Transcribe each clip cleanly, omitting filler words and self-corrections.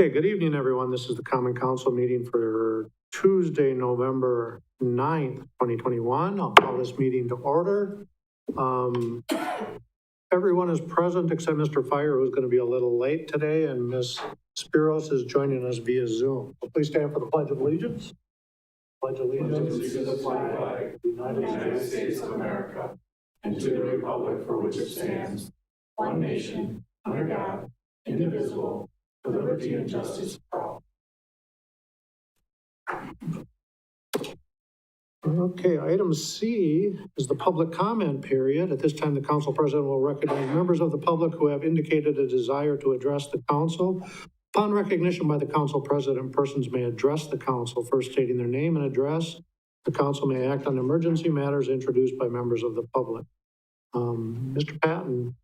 Okay, good evening, everyone. This is the Common Council meeting for Tuesday, November 9th, 2021. I'll call this meeting to order. Everyone is present except Mr. Fire, who's going to be a little late today, and Ms. Spiros is joining us via Zoom. So please stand for the Pledge of Allegiance. Pledge allegiance to the flag of the United States of America and to the republic for which it stands, one nation, under God, indivisible, with liberty and justice for all. Okay, item C is the public comment period. At this time, the council president will recognize members of the public who have indicated a desire to address the council. Upon recognition by the council president, persons may address the council, first stating their name and address. The council may act on emergency matters introduced by members of the public. Mr. Patton.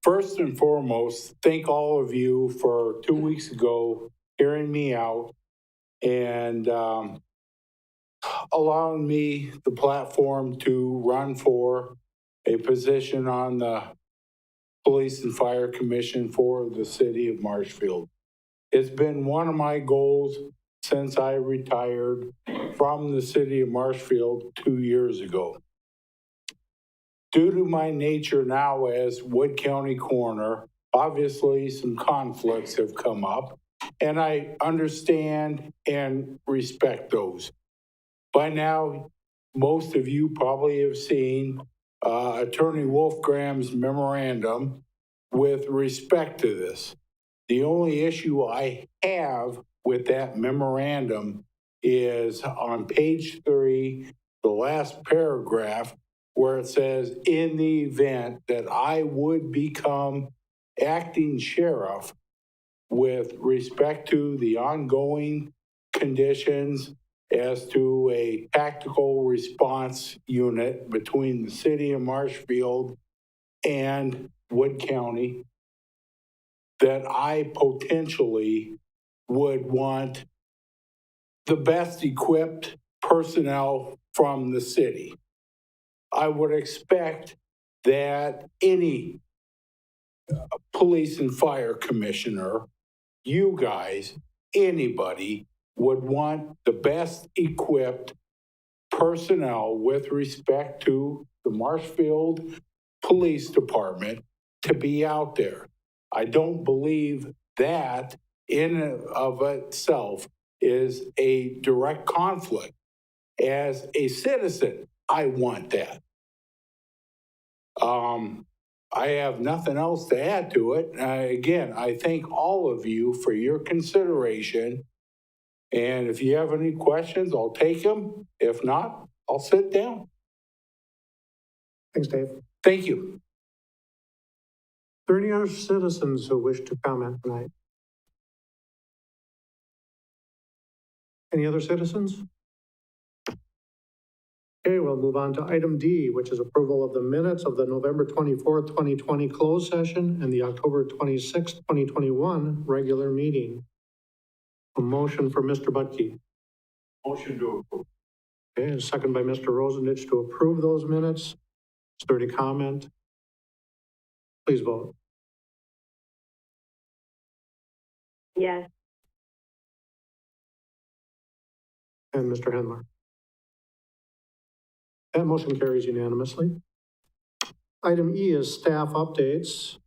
First and foremost, thank all of you for 2 weeks ago hearing me out and allowing me the platform to run for a position on the Police and Fire Commission for the city of Marshfield. It's been one of my goals since I retired from the city of Marshfield 2 years ago. Due to my nature now as Wood County coroner, obviously some conflicts have come up, and I understand and respect those. By now, most of you probably have seen Attorney Wolfgram's memorandum with respect to this. The only issue I have with that memorandum is on page 3, the last paragraph, where it says, in the event that I would become acting sheriff with respect to the ongoing conditions as to a tactical response unit between the city of Marshfield and Wood County, that I potentially would want the best equipped personnel from the city. I would expect that any police and fire commissioner, you guys, anybody, would want the best equipped personnel with respect to the Marshfield Police Department to be out there. I don't believe that in and of itself is a direct conflict. As a citizen, I want that. I have nothing else to add to it. Again, I thank all of you for your consideration. And if you have any questions, I'll take them. If not, I'll sit down. Thanks, Dave. Thank you. Are there any other citizens who wish to comment tonight? Any other citizens? Okay, we'll move on to item D, which is approval of the minutes of the November 24th, 2020 closed session and the October 26th, 2021 regular meeting. A motion for Mr. Butke. Motion to approve. Okay, a second by Mr. Rosendich to approve those minutes. Is there any comment? Please vote. Yes. And Mr. Hendler. That motion carries unanimously. Item E is staff updates.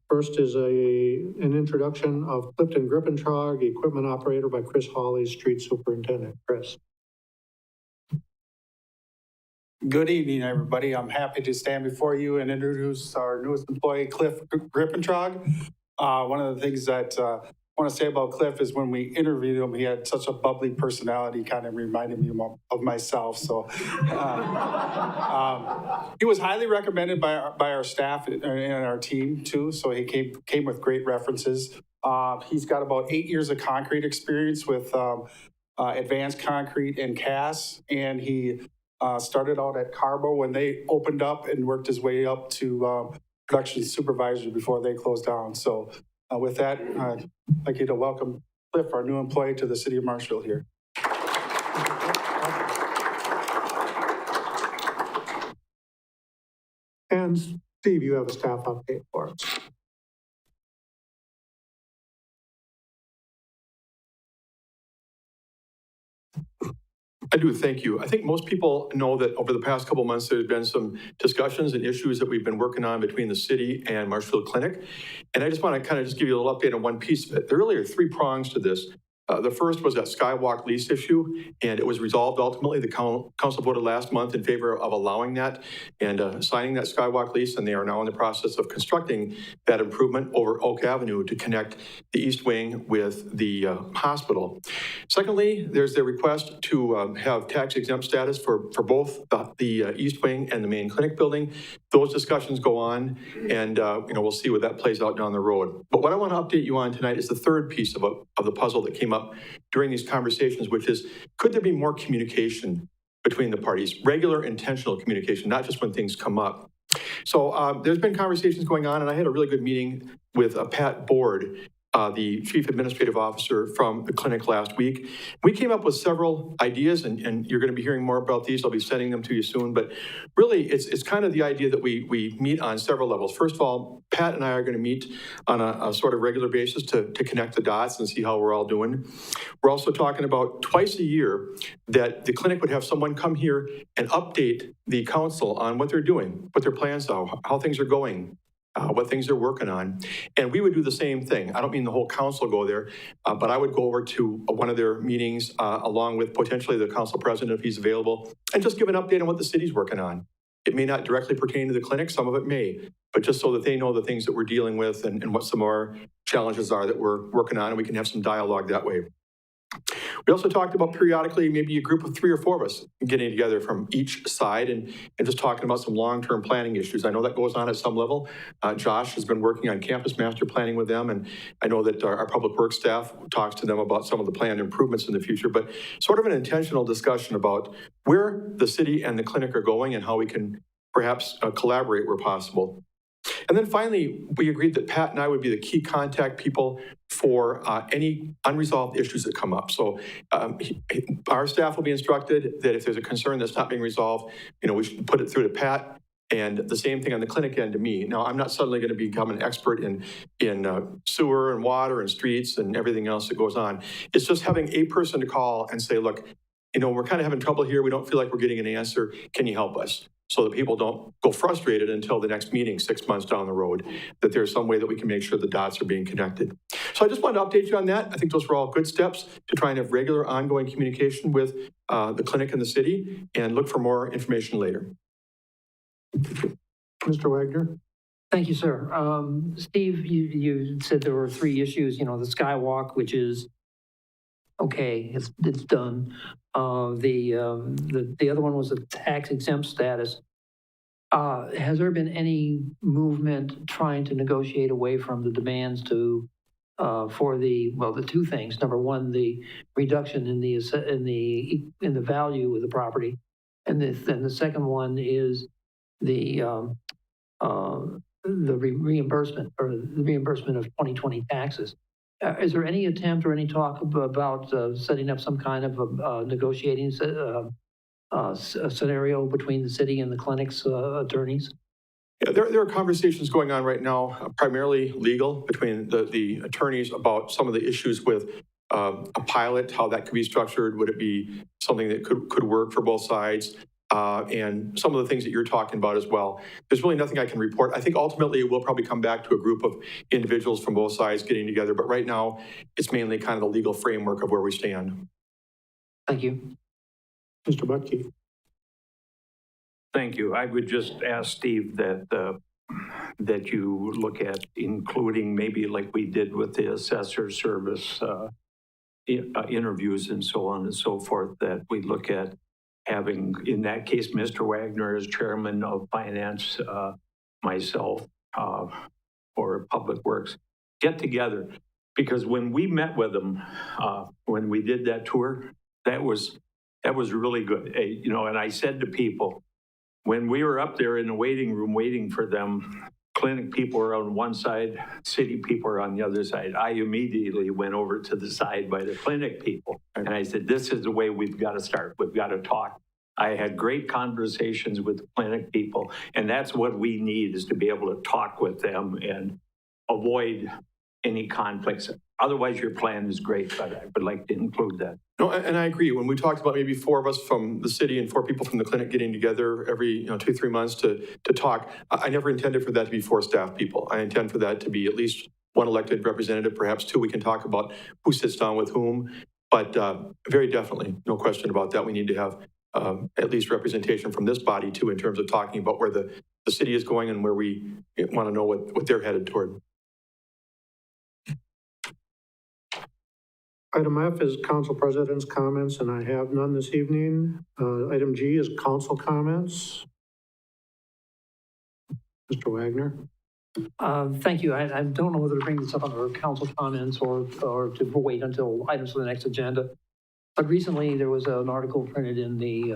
First is an introduction of Clifton Griffin-Trogg, equipment operator, by Chris Hawley, street superintendent. Chris. Good evening, everybody. I'm happy to stand before you and introduce our newest employee, Cliff Griffin-Trogg. One of the things that I want to say about Cliff is when we interviewed him, he had such a bubbly personality, kind of reminded me of myself. So he was highly recommended by our staff and our team too. So he came with great references. He's got about 8 years of concrete experience with advanced concrete and CAS, and he started out at Carbo when they opened up and worked his way up to production supervisor before they closed down. So with that, I'd like you to welcome Cliff, our new employee to the city of Marshfield here. And Steve, you have a staff update for us. I do, thank you. I think most people know that over the past couple of months, there's been some discussions and issues that we've been working on between the city and Marshfield Clinic. And I just want to kind of just give you a little update on one piece of it. There really are three prongs to this. The first was that Skywalk lease issue, and it was resolved ultimately. The council voted last month in favor of allowing that and signing that Skywalk lease, and they are now in the process of constructing that improvement over Oak Avenue to connect the East Wing with the hospital. Secondly, there's the request to have tax exempt status for both the East Wing and the main clinic building. Those discussions go on, and we'll see what that plays out down the road. But what I want to update you on tonight is the third piece of the puzzle that came up during these conversations, which is, could there be more communication between the parties, regular intentional communication, not just when things come up. So there's been conversations going on, and I had a really good meeting with Pat Board, the Chief Administrative Officer from the clinic last week. We came up with several ideas, and you're going to be hearing more about these. I'll be sending them to you soon. But really, it's kind of the idea that we meet on several levels. First of all, Pat and I are going to meet on a sort of regular basis to connect the dots and see how we're all doing. We're also talking about twice a year that the clinic would have someone come here and update the council on what they're doing, what their plans are, how things are going, what things they're working on. And we would do the same thing. I don't mean the whole council go there, but I would go over to one of their meetings along with potentially the council president if he's available, and just give an update on what the city's working on. It may not directly pertain to the clinic, some of it may, but just so that they know the things that we're dealing with and what some of our challenges are that we're working on, and we can have some dialogue that way. We also talked about periodically maybe a group of 3 or 4 of us getting together from each side and just talking about some long-term planning issues. I know that goes on at some level. Josh has been working on campus master planning with them, and I know that our public works staff talks to them about some of the planned improvements in the future, but sort of an intentional discussion about where the city and the clinic are going and how we can perhaps collaborate where possible. And then finally, we agreed that Pat and I would be the key contact people for any unresolved issues that come up. So our staff will be instructed that if there's a concern that's not being resolved, we should put it through to Pat, and the same thing on the clinic end to me. Now, I'm not suddenly going to become an expert in sewer and water and streets and everything else that goes on. It's just having a person to call and say, look, we're kind of having trouble here. We don't feel like we're getting an answer. Can you help us? So that people don't go frustrated until the next meeting 6 months down the road, that there's some way that we can make sure the dots are being connected. So I just wanted to update you on that. I think those were all good steps to try and have regular ongoing communication with the clinic and the city, and look for more information later. Mr. Wagner? Thank you, sir. Steve, you said there were 3 issues, the Skywalk, which is okay, it's done. The other one was a tax exempt status. Has there been any movement trying to negotiate away from the demands to for the 2 things? Number one, the reduction in the value of the property, and the second one is the reimbursement of 2020 taxes. Is there any attempt or any talk about setting up some kind of negotiating scenario between the city and the clinic's attorneys? Yeah, there are conversations going on right now, primarily legal, between the attorneys about some of the issues with a pilot, how that could be structured. Would it be something that could work for both sides? And some of the things that you're talking about as well. There's really nothing I can report. I think ultimately it will probably come back to a group of individuals from both sides getting together. But right now, it's mainly kind of the legal framework of where we stand. Thank you. Mr. Buckey? Thank you. I would just ask Steve that you look at including maybe like we did with the assessor service interviews and so on and so forth, that we look at having, in that case, Mr. Wagner as chairman of finance, myself for public works, get together. Because when we met with them, when we did that tour, that was really good. And I said to people, when we were up there in the waiting room waiting for them, clinic people are on one side, city people are on the other side. I immediately went over to the side by the clinic people. And I said, this is the way we've got to start. We've got to talk. I had great conversations with the clinic people, and that's what we need, is to be able to talk with them and avoid any conflicts. Otherwise, your plan is great, but I would like to include that. No, and I agree. When we talked about maybe 4 of us from the city and 4 people from the clinic getting together every 2-3 months to talk, I never intended for that to be 4 staff people. I intend for that to be at least 1 elected representative, perhaps 2. We can talk about who sits down with whom, but very definitely, no question about that. We need to have at least representation from this body too, in terms of talking about where the city is going and where we want to know what they're headed toward. Item F is council president's comments, and I have none this evening. Item G is council comments. Mr. Wagner. Thank you. I don't know whether to bring this up under council comments or to wait until items for the next agenda. But recently there was an article printed in the,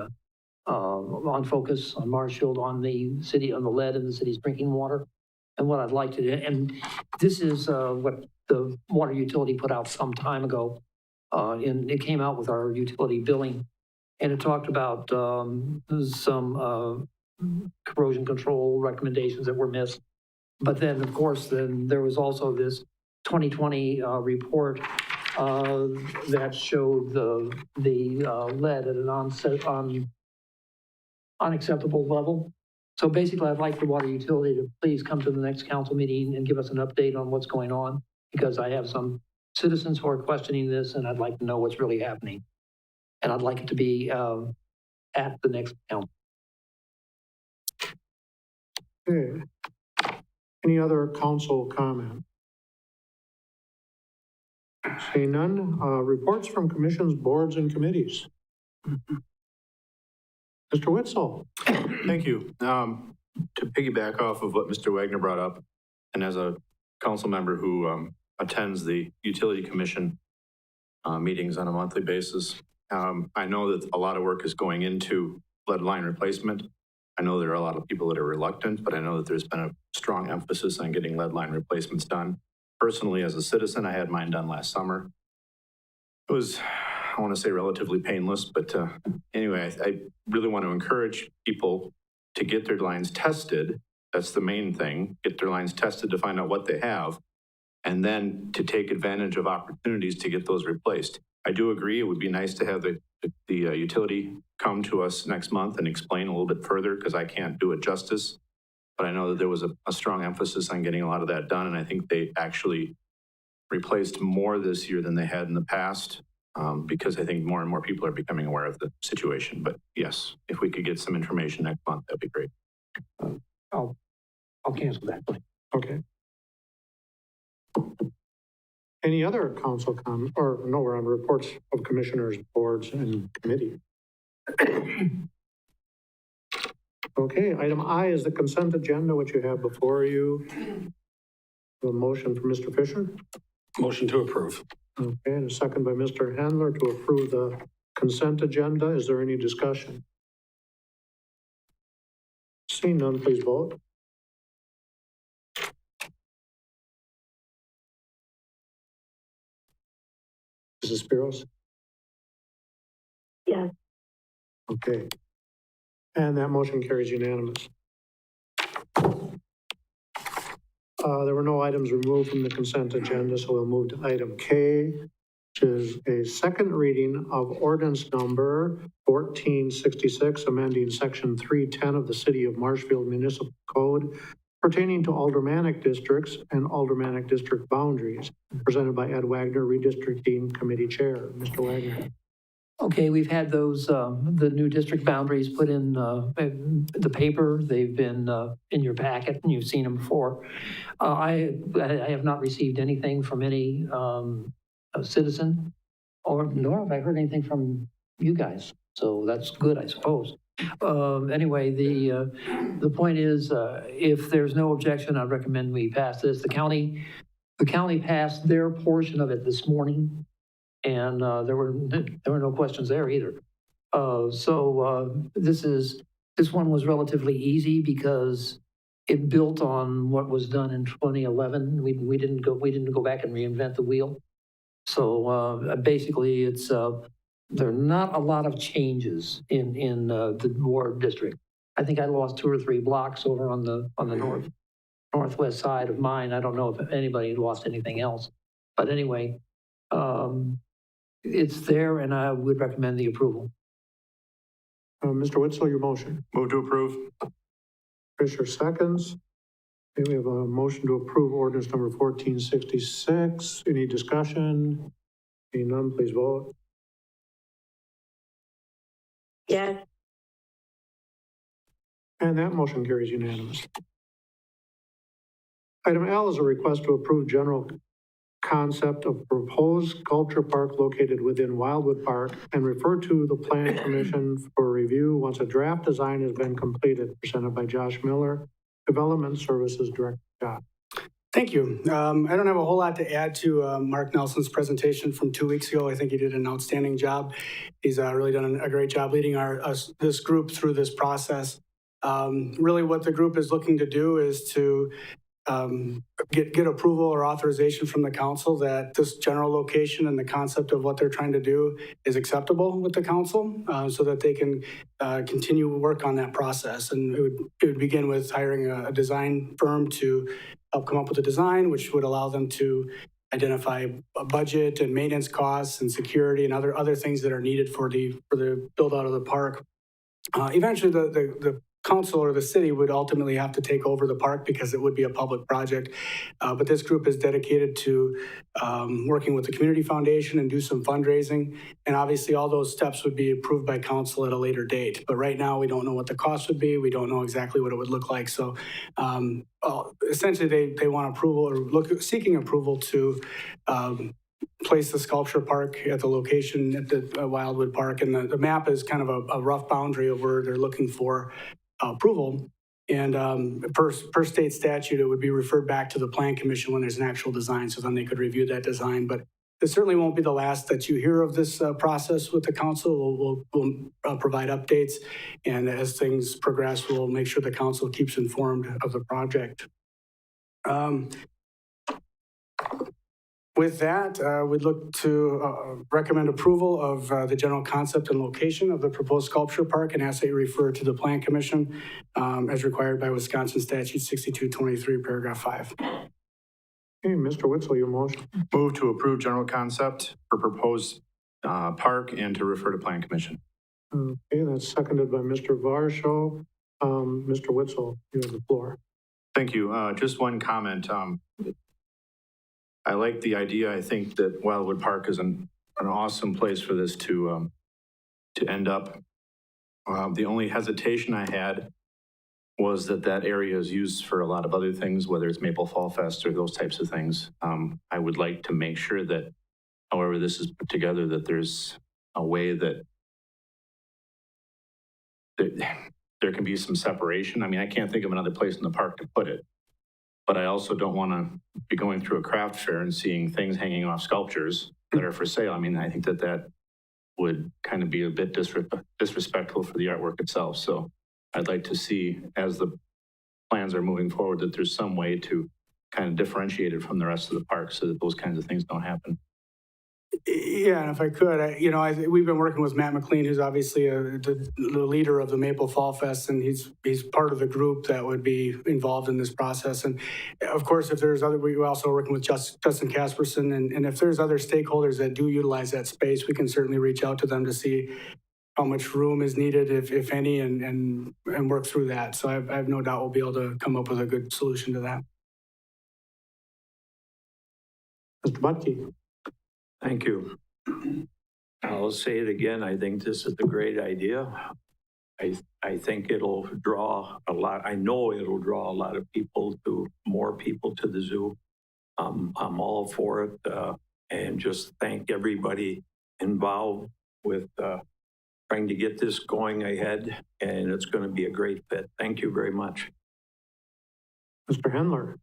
on Focus, on Marshfield, on the city, on the lead in the city's drinking water. And what I'd like to do, and this is what the water utility put out some time ago. It came out with our utility billing, and it talked about some corrosion control recommendations that were missed. But then, of course, then there was also this 2020 report that showed the lead at an unacceptable level. So basically, I'd like the water utility to please come to the next council meeting and give us an update on what's going on, because I have some citizens who are questioning this, and I'd like to know what's really happening. And I'd like it to be at the next council. Okay. Any other council comment? Seeing none, reports from commissions, boards, and committees. Mr. Witzel. Thank you. To piggyback off of what Mr. Wagner brought up, and as a council member who attends the utility commission meetings on a monthly basis, I know that a lot of work is going into lead line replacement. I know there are a lot of people that are reluctant, but I know that there's been a strong emphasis on getting lead line replacements done. Personally, as a citizen, I had mine done last summer. It was, I want to say, relatively painless, but anyway, I really want to encourage people to get their lines tested. That's the main thing. Get their lines tested to find out what they have, and then to take advantage of opportunities to get those replaced. I do agree it would be nice to have the utility come to us next month and explain a little bit further, because I can't do it justice. But I know that there was a strong emphasis on getting a lot of that done, and I think they actually replaced more this year than they had in the past, because I think more and more people are becoming aware of the situation. But yes, if we could get some information next month, that'd be great. I'll cancel that. Okay. Any other council comment, or no, we're on reports of commissioners, boards, and committee. Okay, item I is the consent agenda, which you have before you. A motion from Mr. Fisher. Motion to approve. Okay, and a second by Mr. Handler to approve the consent agenda. Is there any discussion? Seeing none, please vote. Mrs. Spiros? Yes. Okay. And that motion carries unanimous. There were no items removed from the consent agenda, so we'll move to item K, which is a second reading of ordinance number 1466, amending section 310 of the City of Marshfield Municipal Code pertaining to aldermanic districts and aldermanic district boundaries, presented by Ed Wagner, Redistricting Committee Chair. Mr. Wagner. Okay, we've had those, the new district boundaries put in the paper. They've been in your packet, and you've seen them before. I have not received anything from any citizen, nor have I heard anything from you guys. So that's good, I suppose. Anyway, the point is, if there's no objection, I recommend we pass this. The county passed their portion of it this morning. And there were no questions there either. So this one was relatively easy because it built on what was done in 2011. We didn't go back and reinvent the wheel. So basically, it's there are not a lot of changes in the ward district. I think I lost 2 or 3 blocks over on the northwest side of mine. I don't know if anybody lost anything else, but anyway, it's there, and I would recommend the approval. Mr. Witzel, your motion. Move to approve. Fisher seconds. Okay, we have a motion to approve ordinance number 1466. Any discussion? Seeing none, please vote. Yes. And that motion carries unanimously. Item L is a request to approve general concept of proposed sculpture park located within Wildwood Park and refer to the Plan Commission for review once a draft design has been completed, presented by Josh Miller, Development Services Director. Josh. Thank you. I don't have a whole lot to add to Mark Nelson's presentation from 2 weeks ago. I think he did an outstanding job. He's really done a great job leading this group through this process. Really what the group is looking to do is to get approval or authorization from the council that this general location and the concept of what they're trying to do is acceptable with the council, so that they can continue work on that process. And it would begin with hiring a design firm to help come up with a design, which would allow them to identify a budget and maintenance costs and security and other things that are needed for the build out of the park. Eventually, the council or the city would ultimately have to take over the park because it would be a public project. But this group is dedicated to working with the community foundation and do some fundraising. And obviously all those steps would be approved by council at a later date. But right now we don't know what the cost would be. We don't know exactly what it would look like. So essentially they want approval or seeking approval to place the sculpture park at the location at the Wildwood Park. And the map is kind of a rough boundary of where they're looking for approval. And per state statute, it would be referred back to the Plan Commission when there's an actual design, so then they could review that design. But it certainly won't be the last that you hear of this process with the council. We'll provide updates, and as things progress, we'll make sure the council keeps informed of the project. With that, we'd look to recommend approval of the general concept and location of the proposed sculpture park and ask that you refer to the Plan Commission as required by Wisconsin Statute 6223, paragraph 5. Okay, Mr. Witzel, your motion. Move to approve general concept for proposed park and to refer to Plan Commission. Okay, that's seconded by Mr. Varsho. Mr. Witzel, you have the floor. Thank you. Just one comment. I like the idea. I think that Wildwood Park is an awesome place for this to end up. The only hesitation I had was that area is used for a lot of other things, whether it's Maple Fall Fest or those types of things. I would like to make sure that, however this is put together, that there's a way that there can be some separation. I mean, I can't think of another place in the park to put it. But I also don't want to be going through a craft fair and seeing things hanging off sculptures that are for sale. I mean, I think that would kind of be a bit disrespectful for the artwork itself. So I'd like to see, as the plans are moving forward, that there's some way to kind of differentiate it from the rest of the park so that those kinds of things don't happen. Yeah, and if I could, we've been working with Matt McLean, who's obviously the leader of the Maple Fall Fest, and he's part of the group that would be involved in this process. And of course, if there's we're also working with Justin Casperson, and if there's other stakeholders that do utilize that space, we can certainly reach out to them to see how much room is needed, if any, and work through that. So I have no doubt we'll be able to come up with a good solution to that. Mr. Butke. Thank you. I'll say it again. I think this is a great idea. I think it'll draw a lot. I know it'll draw a lot of more people to the zoo. I'm all for it. And just thank everybody involved with trying to get this going ahead. And it's going to be a great fit. Thank you very much. Mr. Hendler.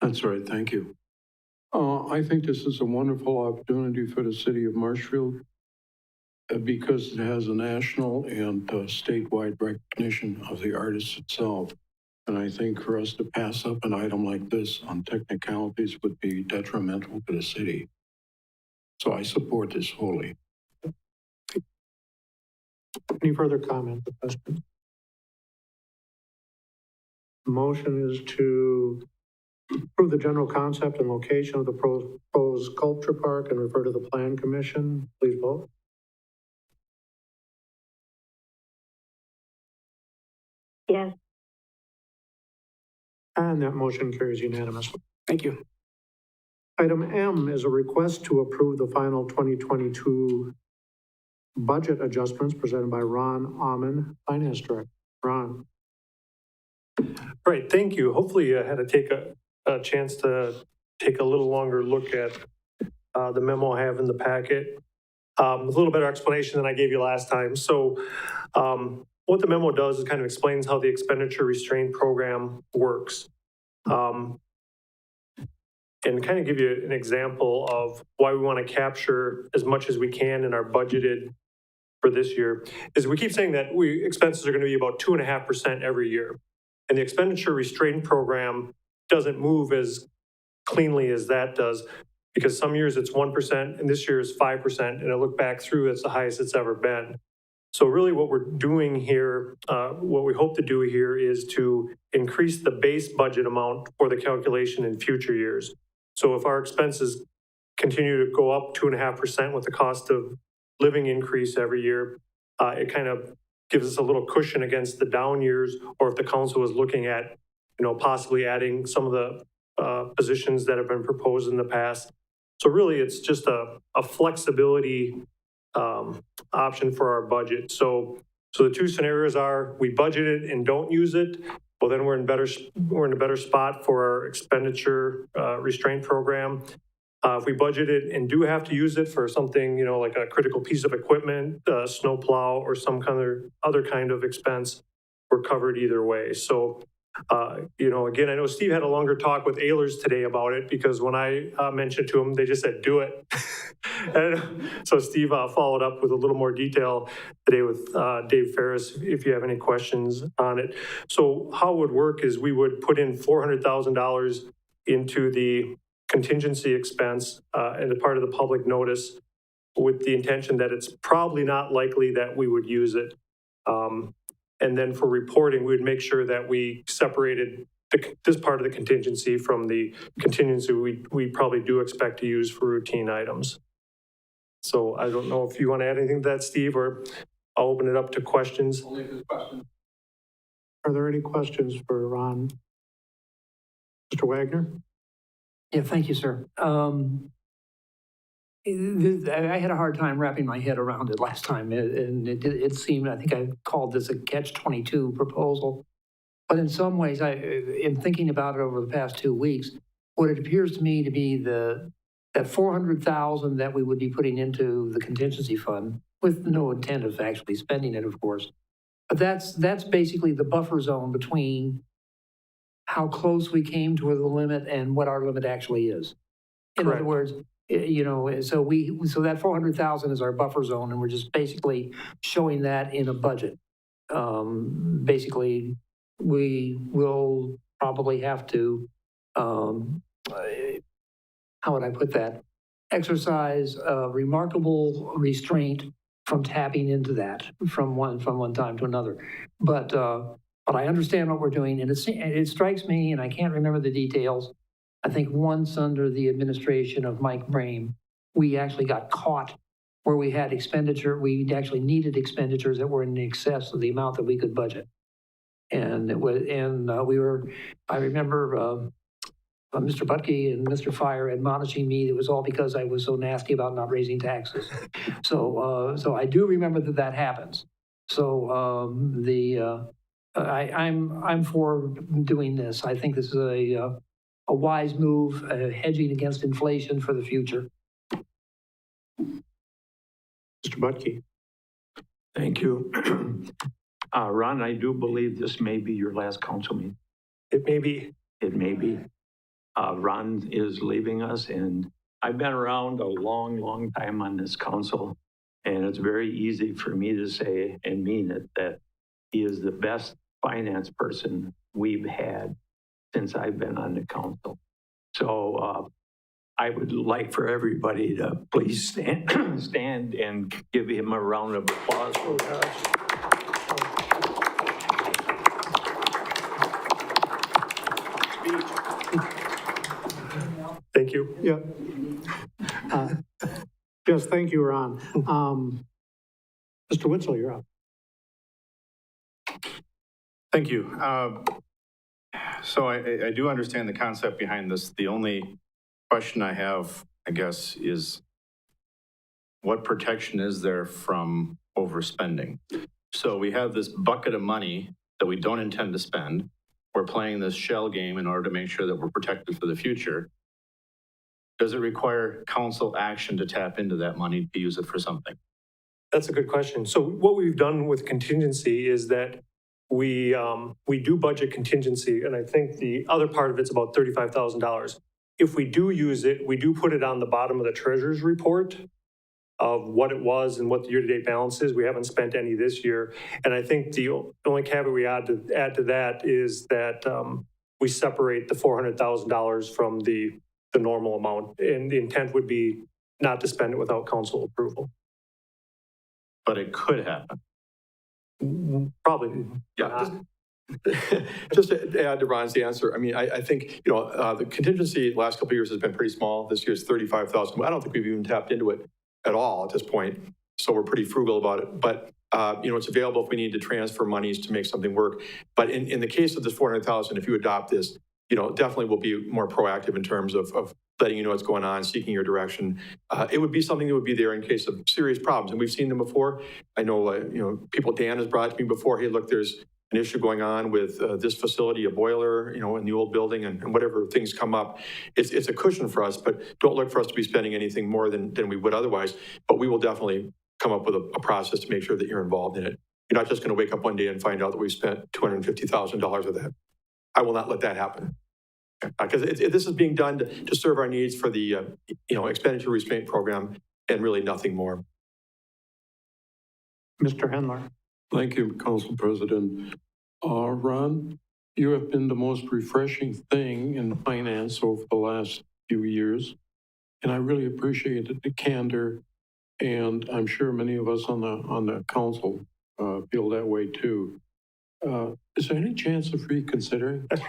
That's right, thank you. I think this is a wonderful opportunity for the city of Marshfield. because it has a national and statewide recognition of the artist itself. And I think for us to pass up an item like this on technicalities would be detrimental to the city. So I support this wholly. Any further comments or questions? Motion is to approve the general concept and location of the proposed sculpture park and refer to the plan commission. Please vote. Yes. And that motion carries unanimously. Thank you. Item M is a request to approve the final 2022 budget adjustments presented by Ron Amon, Finance Director. Ron. Great, thank you. Hopefully you had to take a chance to take a little longer look at the memo I have in the packet. A little better explanation than I gave you last time. So what the memo does is kind of explains how the expenditure restraint program works. And kind of give you an example of why we want to capture as much as we can in our budgeted for this year, is we keep saying that expenses are going to be about 2.5% every year. And the expenditure restraint program doesn't move as cleanly as that does, because some years it's 1% and this year is 5%. And I look back through, it's the highest it's ever been. So really what we're doing here, what we hope to do here is to increase the base budget amount for the calculation in future years. So if our expenses continue to go up 2.5% with the cost of living increase every year, it kind of gives us a little cushion against the down years, or if the council is looking at, possibly adding some of the positions that have been proposed in the past. So really, it's just a flexibility option for our budget. So the two scenarios are: we budget it and don't use it. Well, then we're in a better spot for our expenditure restraint program. If we budget it and do have to use it for something, like a critical piece of equipment, snow plow, or some kind of other kind of expense, we're covered either way. So, again, I know Steve had a longer talk with Ehlers today about it, because when I mentioned to him, they just said, do it. And so Steve followed up with a little more detail today with Dave Ferris, if you have any questions on it. So how it would work is we would put in $400,000 into the contingency expense and a part of the public notice, with the intention that it's probably not likely that we would use it. And then for reporting, we would make sure that we separated this part of the contingency from the contingency we probably do expect to use for routine items. So I don't know if you want to add anything to that, Steve, or I'll open it up to questions. Are there any questions for Ron? Mr. Wagner? Yeah, thank you, sir. I had a hard time wrapping my head around it last time, and it seemed, I think I called this a catch-22 proposal. But in some ways, in thinking about it over the past 2 weeks, what it appears to me to be that $400,000 that we would be putting into the contingency fund, with no intent of actually spending it, of course. But that's basically the buffer zone between how close we came to the limit and what our limit actually is. In Correct. other words, so that 400,000 is our buffer zone, and we're just basically showing that in a budget. Basically, we will probably have to, how would I put that? Exercise remarkable restraint from tapping into that from one time to another. But I understand what we're doing, and it strikes me, and I can't remember the details. I think once under the administration of Mike Brame, we actually got caught where we had we actually needed expenditures that were in excess of the amount that we could budget. And I remember Mr. Butke and Mr. Fire admonishing me that it was all because I was so nasty about not raising taxes. So I do remember that happens. So I'm for doing this. I think this is a wise move, hedging against inflation for the future. Mr. Butke? Thank you. Ron, I do believe this may be your last council meeting. It may be. It may be. Ron is leaving us, and I've been around a long, long time on this council. And it's very easy for me to say and mean it that he is the best finance person we've had since I've been on the council. So I would like for everybody to please stand and give him a round of applause. Oh, gosh. Thank you. Yeah. Yes, thank you, Ron. Mr. Witzel, you're up. Thank you. So I do understand the concept behind this. The only question I have, I guess, is what protection is there from overspending? So we have this bucket of money that we don't intend to spend. We're playing this shell game in order to make sure that we're protected for the future. Does it require council action to tap into that money to use it for something? That's a good question. So what we've done with contingency is that we do budget contingency, and I think the other part of it's about $35,000. If we do use it, we do put it on the bottom of the treasurer's report of what it was and what the year-to-date balance is. We haven't spent any this year. And I think the only caveat we add to that is that we separate the $400,000 from the normal amount. And the intent would be not to spend it without council approval. But it could happen. Probably. Yeah. Just to add to Ron's answer, I mean, I think, the contingency the last couple of years has been pretty small. This year's 35,000. I don't think we've even tapped into it at all at this point. So we're pretty frugal about it. But, it's available if we need to transfer monies to make something work. But in the case of this 400,000, if you adopt this, definitely we'll be more proactive in terms of letting you know what's going on, seeking your direction. It would be something that would be there in case of serious problems. And we've seen them before. I know, people, Dan has brought to me before, hey, look, there's an issue going on with this facility, a boiler, in the old building, and whatever things come up. It's a cushion for us, but don't look for us to be spending anything more than we would otherwise. But we will definitely come up with a process to make sure that you're involved in it. You're not just going to wake up one day and find out that we've spent $250,000 of that. I will not let that happen. Because this is being done to serve our needs for the expenditure restraint program and really nothing more. Mr. Hendler. Thank you, Council President. Ron, you have been the most refreshing thing in finance over the last few years, and I really appreciate the candor, and I'm sure many of us on the council feel that way too. Is there any chance of reconsidering? Put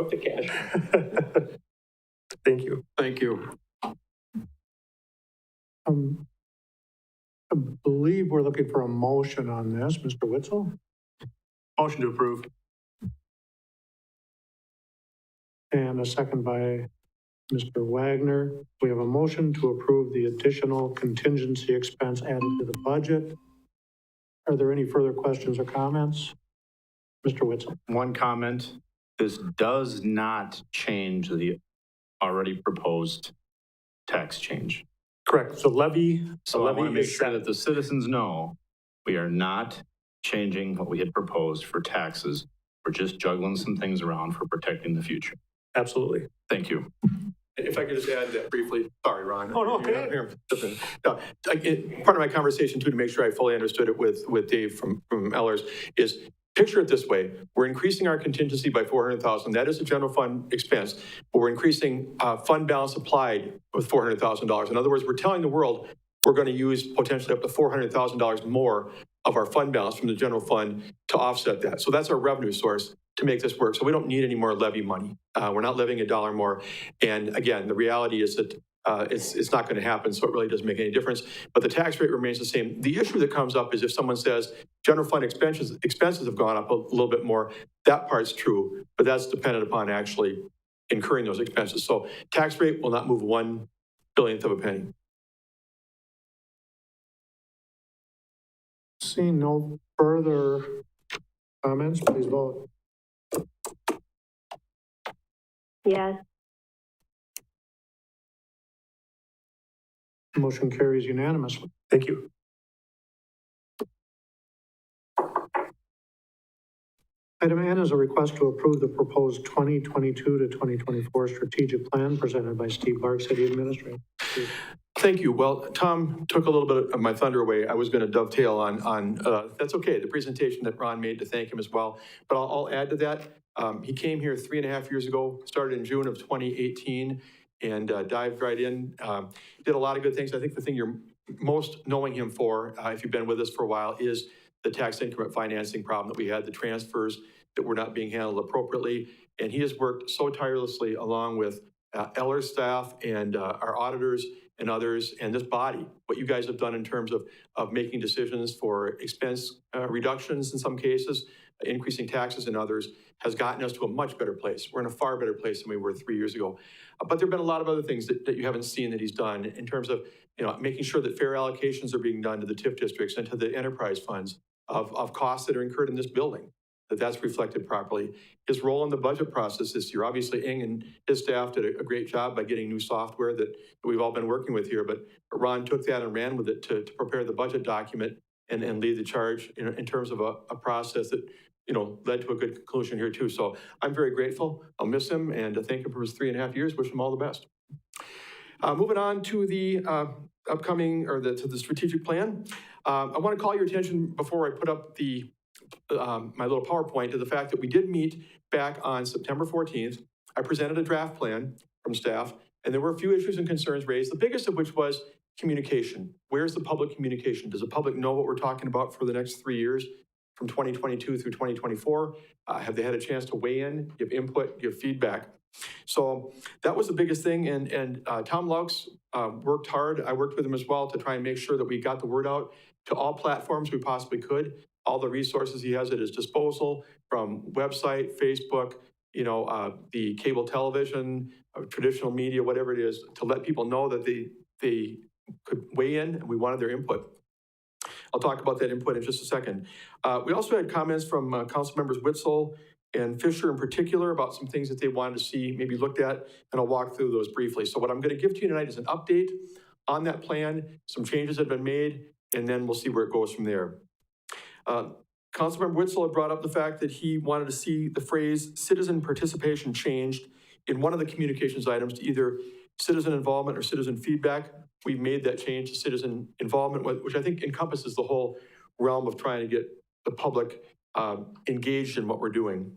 the cash. Thank you. Thank you. I believe we're looking for a motion on this. Mr. Witzel? Motion to approve. And a second by Mr. Wagner. We have a motion to approve the additional contingency expense added to the budget. Are there any further questions or comments? Mr. Witzel? One comment, this does not change the already proposed tax change. Correct. So levy. So I want to make sure that the citizens know we are not changing what we had proposed for taxes. We're just juggling some things around for protecting the future. Absolutely. Thank you. If I could just add that briefly. Sorry, Ron. Oh, no, okay. Part of my conversation too, to make sure I fully understood it with Dave from Ellers, is picture it this way. We're increasing our contingency by $400,000. That is a general fund expense, but we're increasing fund balance applied with $400,000. In other words, we're telling the world we're going to use potentially up to $400,000 more of our fund balance from the general fund to offset that. So that's our revenue source to make this work. So we don't need any more levy money. We're not levying $1 more. And again, the reality is that it's not going to happen, so it really doesn't make any difference. But the tax rate remains the same. The issue that comes up is if someone says general fund expenses have gone up a little bit more, that part's true, but that's dependent upon actually incurring those expenses. So tax rate will not move 1/billionth of a penny. Seeing no further comments, please vote. Yes. Motion carries unanimously. Thank you. Item N is a request to approve the proposed 2022 to 2024 strategic plan presented by Steve Bark, City Administrator. Thank you. Well, Tom took a little bit of my thunder away. I was going to dovetail on that's okay, the presentation that Ron made to thank him as well. But I'll add to that. He came here 3.5 years ago, started in June of 2018, and dived right in. Did a lot of good things. I think the thing you're most knowing him for, if you've been with us for a while, is the tax increment financing problem that we had, the transfers that were not being handled appropriately. And he has worked so tirelessly along with Eller's staff and our auditors and others, and this body, what you guys have done in terms of making decisions for expense reductions in some cases, increasing taxes in others, has gotten us to a much better place. We're in a far better place than we were 3 years ago. But there have been a lot of other things that you haven't seen that he's done in terms of, making sure that fair allocations are being done to the TIF districts and to the enterprise funds of costs that are incurred in this building, that's reflected properly. His role in the budget process this year, obviously Ing and his staff did a great job by getting new software that we've all been working with here, but Ron took that and ran with it to prepare the budget document and lead the charge in terms of a process that, led to a good conclusion here too. So I'm very grateful. I'll miss him and thank him for his 3.5 years. Wish him all the best. Moving on to the upcoming, to the strategic plan. I want to call your attention before I put up my little PowerPoint to the fact that we did meet back on September 14th. I presented a draft plan from staff, and there were a few issues and concerns raised, the biggest of which was communication. Where's the public communication? Does the public know what we're talking about for the next 3 years, from 2022 through 2024? Have they had a chance to weigh in, give input, give feedback? So that was the biggest thing, and Tom Laux worked hard. I worked with him as well to try and make sure that we got the word out to all platforms we possibly could, all the resources he has at his disposal, from website, Facebook, the cable television, traditional media, whatever it is, to let people know that they could weigh in and we wanted their input. I'll talk about that input in just a second. We also had comments from council members Witzel and Fisher in particular about some things that they wanted to see maybe looked at, and I'll walk through those briefly. So what I'm going to give to you tonight is an update on that plan, some changes that have been made, and then we'll see where it goes from there. Councilmember Witzel had brought up the fact that he wanted to see the phrase citizen participation changed in one of the communications items to either citizen involvement or citizen feedback. We've made that change to citizen involvement, which I think encompasses the whole realm of trying to get the public engaged in what we're doing.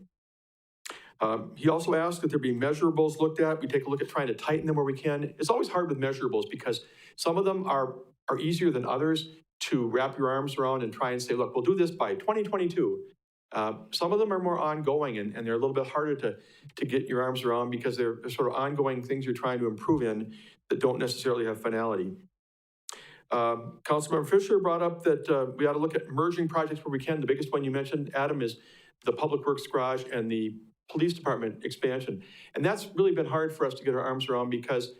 He also asked that there be measurables looked at. We take a look at trying to tighten them where we can. It's always hard with measurables because some of them are easier than others to wrap your arms around and try and say, look, we'll do this by 2022. Some of them are more ongoing and they're a little bit harder to get your arms around because they're sort of ongoing things you're trying to improve in that don't necessarily have finality. Councilmember Fisher brought up that we ought to look at merging projects where we can. The biggest one you mentioned, Adam, is the Public Works Garage and the Police Department expansion. And that's really been hard for us to get our arms around because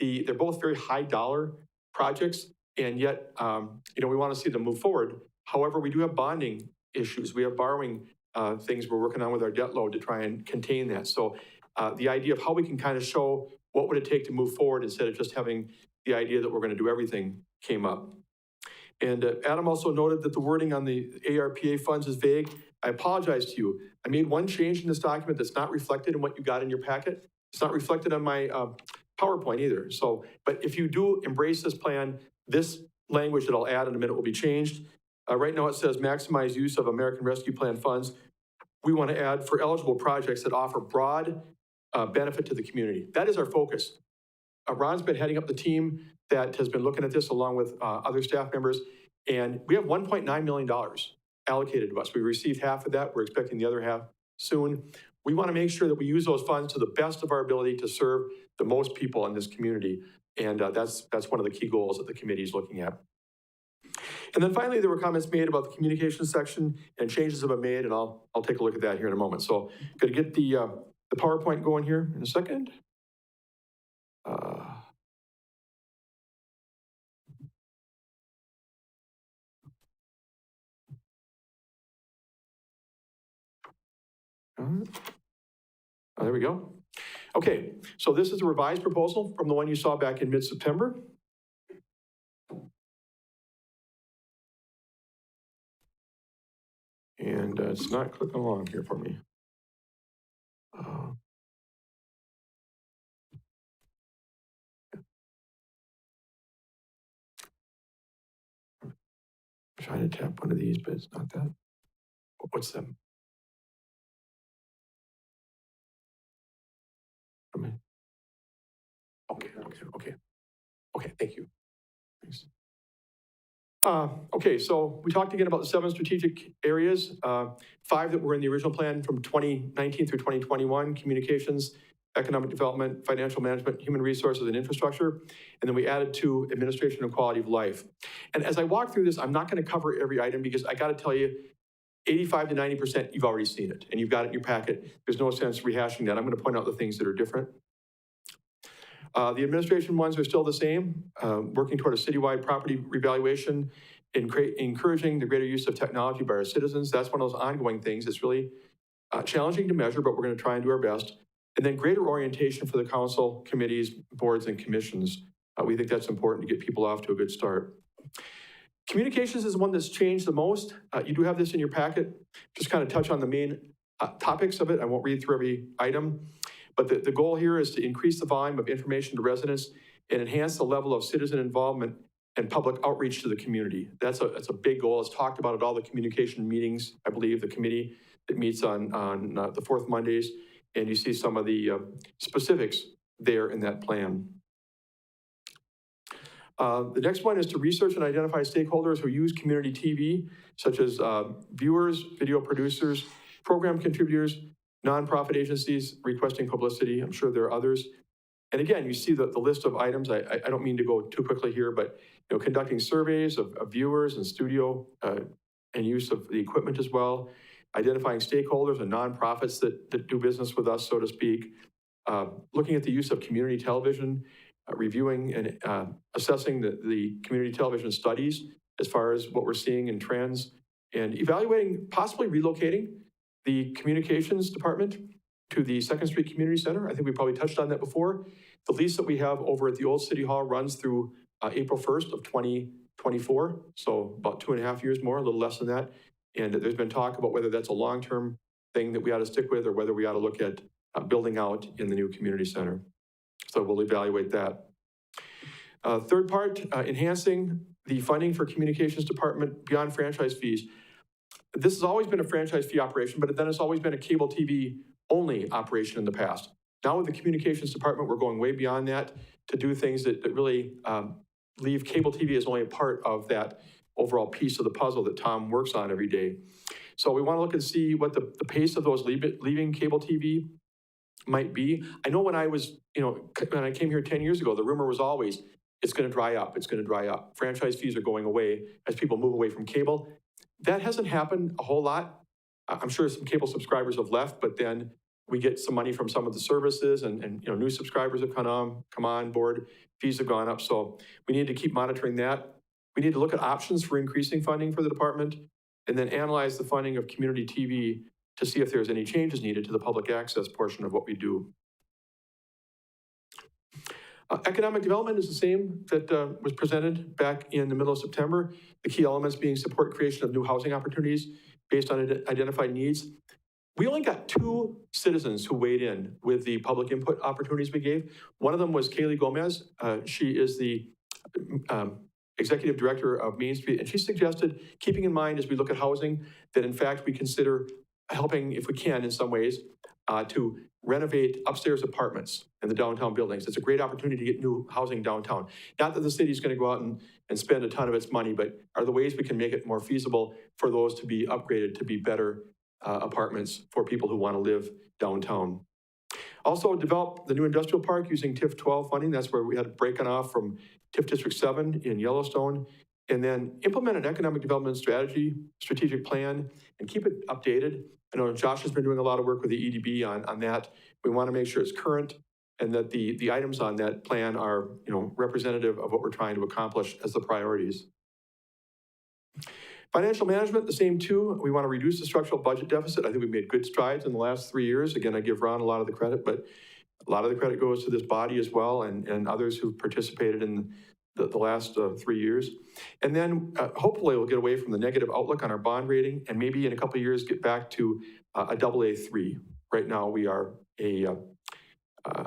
they're both very high dollar projects, and yet, we want to see them move forward. However, we do have bonding issues. We have borrowing things we're working on with our debt load to try and contain that. So the idea of how we can kind of show what would it take to move forward instead of just having the idea that we're going to do everything came up. And Adam also noted that the wording on the ARPA funds is vague. I apologize to you. I made one change in this document that's not reflected in what you got in your packet. It's not reflected on my PowerPoint either. So, but if you do embrace this plan, this language that I'll add in a minute will be changed. Right now it says maximize use of American Rescue Plan funds. We want to add for eligible projects that offer broad benefit to the community. That is our focus. Ron's been heading up the team that has been looking at this along with other staff members, and we have $1.9 million allocated to us. We received half of that. We're expecting the other half soon. We want to make sure that we use those funds to the best of our ability to serve the most people in this community. And that's one of the key goals that the committee is looking at. And then finally, there were comments made about the communications section and changes have been made, and I'll take a look at that here in a moment. So going to get the PowerPoint going here in a second. There we go. Okay, so this is a revised proposal from the one you saw back in mid-September. And And it's not clicking along here for me. I'm trying to tap one of these, but it's not that. What's them? Okay, thank you. Thanks. Okay, so we talked again about the 7 strategic areas, 5 that were in the original plan from 2019 through 2021, communications, economic development, financial management, human resources, and infrastructure. And then we added 2, administration and quality of life. And as I walk through this, I'm not going to cover every item because I got to tell you, 85 to 90%, you've already seen it, and you've got it in your packet. There's no sense rehashing that. I'm going to point out the things that are different. The administration ones are still the same, working toward a citywide property revaluation, encouraging the greater use of technology by our citizens. That's one of those ongoing things. It's really challenging to measure, but we're going to try and do our best. And then greater orientation for the council, committees, boards, and commissions. We think that's important to get people off to a good start. Communications is one that's changed the most. You do have this in your packet. Just kind of touch on the main topics of it. I won't read through every item. But the goal here is to increase the volume of information to residents and enhance the level of citizen involvement and public outreach to the community. That's a big goal. It's talked about at all the communication meetings, I believe, the committee that meets on the 4th Mondays. And you see some of the specifics there in that plan. The next one is to research and identify stakeholders who use community TV, such as viewers, video producers, program contributors, nonprofit agencies requesting publicity. I'm sure there are others. And again, you see the list of items. I don't mean to go too quickly here, but conducting surveys of viewers and studio and use of the equipment as well, identifying stakeholders and nonprofits that do business with us, so to speak, looking at the use of community television, reviewing and assessing the community television studies as far as what we're seeing in trends, and evaluating, possibly relocating the communications department to the 2nd Street Community Center. I think we probably touched on that before. The lease that we have over at the old City Hall runs through April 1st of 2024, so about 2.5 years more, a little less than that. And there's been talk about whether that's a long-term thing that we ought to stick with or whether we ought to look at building out in the new community center. So we'll evaluate that. Third part, enhancing the funding for communications department beyond franchise fees. This has always been a franchise fee operation, but then it's always been a cable TV only operation in the past. Now with the communications department, we're going way beyond that to do things that really leave cable TV as only a part of that overall piece of the puzzle that Tom works on every day. So we want to look and see what the pace of those leaving cable TV might be. I know when I was, when I came here 10 years ago, the rumor was always, it's going to dry up, it's going to dry up. Franchise fees are going away as people move away from cable. That hasn't happened a whole lot. I'm sure some cable subscribers have left, but then we get some money from some of the services and new subscribers have come on board. Fees have gone up, so we need to keep monitoring that. We need to look at options for increasing funding for the department and then analyze the funding of community TV to see if there's any changes needed to the public access portion of what we do. Economic development is the same that was presented back in the middle of September. The key elements being support creation of new housing opportunities based on identified needs. We only got 2 citizens who weighed in with the public input opportunities we gave. One of them was Kaylee Gomez. She is the executive director of Main Street, and she suggested, keeping in mind as we look at housing, that in fact we consider helping, if we can in some ways, to renovate upstairs apartments in the downtown buildings. It's a great opportunity to get new housing downtown. Not that the city's going to go out and spend a ton of its money, but are the ways we can make it more feasible for those to be upgraded to be better apartments for people who want to live downtown. Also develop the new industrial park using TIF 12 funding. That's where we had breaking off from TIF District 7 in Yellowstone. And then implement an economic development strategic plan, and keep it updated. I know Josh has been doing a lot of work with the EDB on that. We want to make sure it's current and that the items on that plan are representative of what we're trying to accomplish as the priorities. Financial management, the same too. We want to reduce the structural budget deficit. I think we've made good strides in the last 3 years. Again, I give Ron a lot of the credit, but a lot of the credit goes to this body as well and others who've participated in the last 3 years. And then hopefully we'll get away from the negative outlook on our bond rating and maybe in a couple of years get back to a AA3. Right now we are an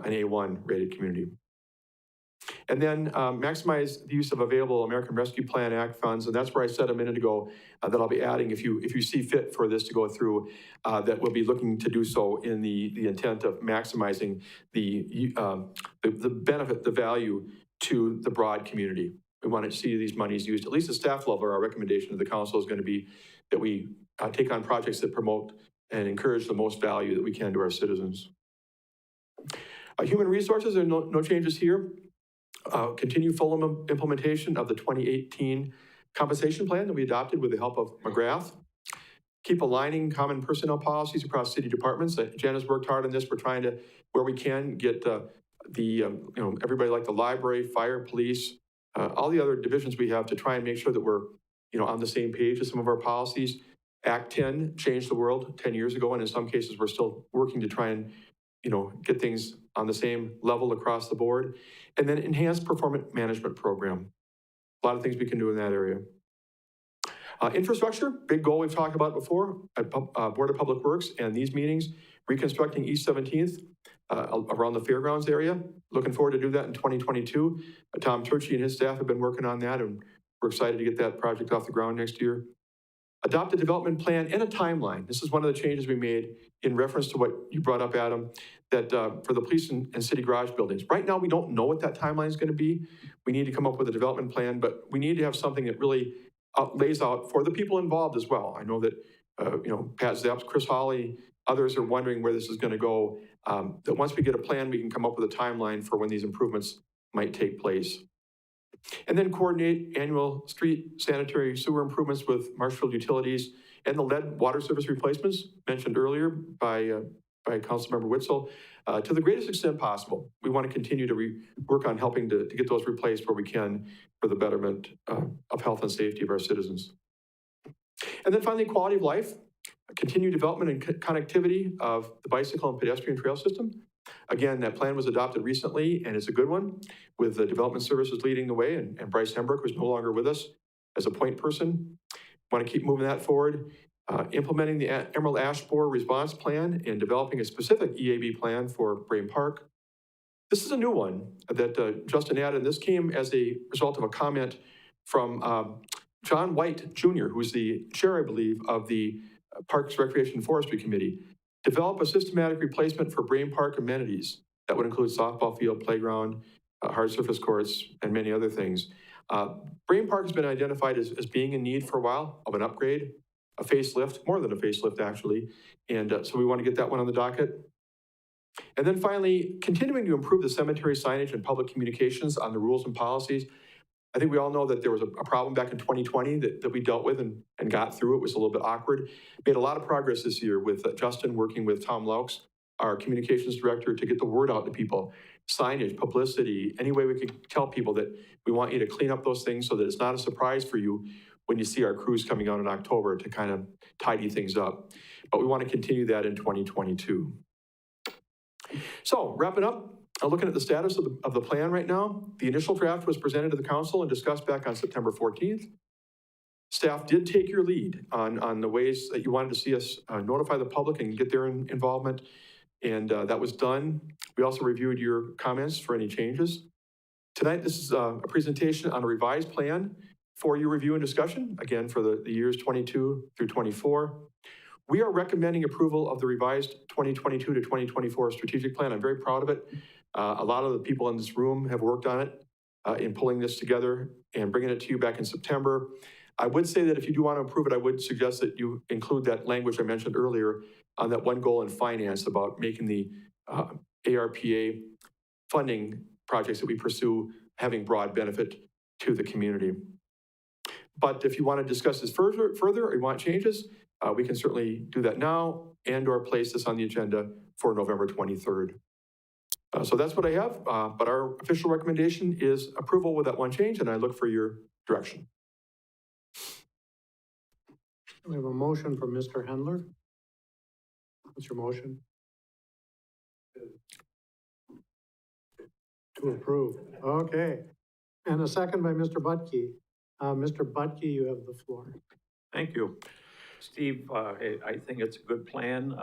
A1 rated community. And then maximize the use of available American Rescue Plan Act funds, and that's where I said a minute ago that I'll be adding, if you see fit for this to go through, that we'll be looking to do so in the intent of maximizing the benefit, the value to the broad community. We want to see these monies used, at least at staff level. Our recommendation to the council is going to be that we take on projects that promote and encourage the most value that we can to our citizens. Human resources, there are no changes here. Continue full implementation of the 2018 compensation plan that we adopted with the help of McGrath. Keep aligning common personnel policies across city departments. Jen has worked hard on this. We're trying to, where we can, get everybody like the library, fire, police, all the other divisions we have to try and make sure that we're, on the same page with some of our policies. Act 10 changed the world 10 years ago, and in some cases we're still working to try and get things on the same level across the board. And then enhanced performance management program. A lot of things we can do in that area. Infrastructure, big goal we've talked about before at Board of Public Works and these meetings, reconstructing East 17th around the fairgrounds area. Looking forward to do that in 2022. Tom Turchi and his staff have been working on that, and we're excited to get that project off the ground next year. Adopt a development plan and a timeline. This is one of the changes we made in reference to what you brought up, Adam, that for the police and city garage buildings. Right now, we don't know what that timeline is going to be. We need to come up with a development plan, but we need to have something that really lays out for the people involved as well. I know that, Pat Zapps, Chris Hawley, others are wondering where this is going to go. That once we get a plan, we can come up with a timeline for when these improvements might take place. And then coordinate annual street sanitary sewer improvements with Marshfield Utilities and the lead water service replacements mentioned earlier by Councilmember Witzel to the greatest extent possible. We want to continue to work on helping to get those replaced where we can for the betterment of health and safety of our citizens. And then finally, quality of life, continue development and connectivity of the bicycle and pedestrian trail system. Again, that plan was adopted recently, and it's a good one, with the development services leading the way, and Bryce Hembrook, who's no longer with us as a point person. Want to keep moving that forward. Implementing the Emerald Ash Borer response plan and developing a specific EAB plan for Brain Park. This is a new one that Justin added. This came as a result of a comment from John White Jr., who's the chair, I believe, of the Parks, Recreation, and Forestry Committee. Develop a systematic replacement for Brain Park amenities. That would include softball field, playground, hard surface courts, and many other things. Brain Park has been identified as being in need for a while of an upgrade, a facelift, more than a facelift actually. And so we want to get that one on the docket. And then finally, continuing to improve the cemetery signage and public communications on the rules and policies. I think we all know that there was a problem back in 2020 that we dealt with and got through. It was a little bit awkward. Made a lot of progress this year with Justin working with Tom Laux, our communications director, to get the word out to people. Signage, publicity, any way we could tell people that we want you to clean up those things so that it's not a surprise for you when you see our crews coming out in October to kind of tidy things up. But we want to continue that in 2022. So wrapping up, looking at the status of the plan right now, the initial draft was presented to the council and discussed back on September 14th. Staff did take your lead on the ways that you wanted to see us notify the public and get their involvement, and that was done. We also reviewed your comments for any changes. Tonight, this is a presentation on a revised plan for your review and discussion, again, for the years 22 through 24. We are recommending approval of the revised 2022 to 2024 strategic plan. I'm very proud of it. A lot of the people in this room have worked on it in pulling this together and bringing it to you back in September. I would say that if you do want to approve it, I would suggest that you include that language I mentioned earlier on that one goal in finance about making the ARPA funding projects that we pursue having broad benefit to the community. But if you want to discuss this further or you want changes, we can certainly do that now and or place this on the agenda for November 23rd. So that's what I have, but our official recommendation is approval with that one change, and I look for your direction. We have a motion from Mr. Hendler. What's your motion? To approve. Okay. And a second by Mr. Butke. Mr. Butke, you have the floor. Thank you. Steve, I think it's a good plan.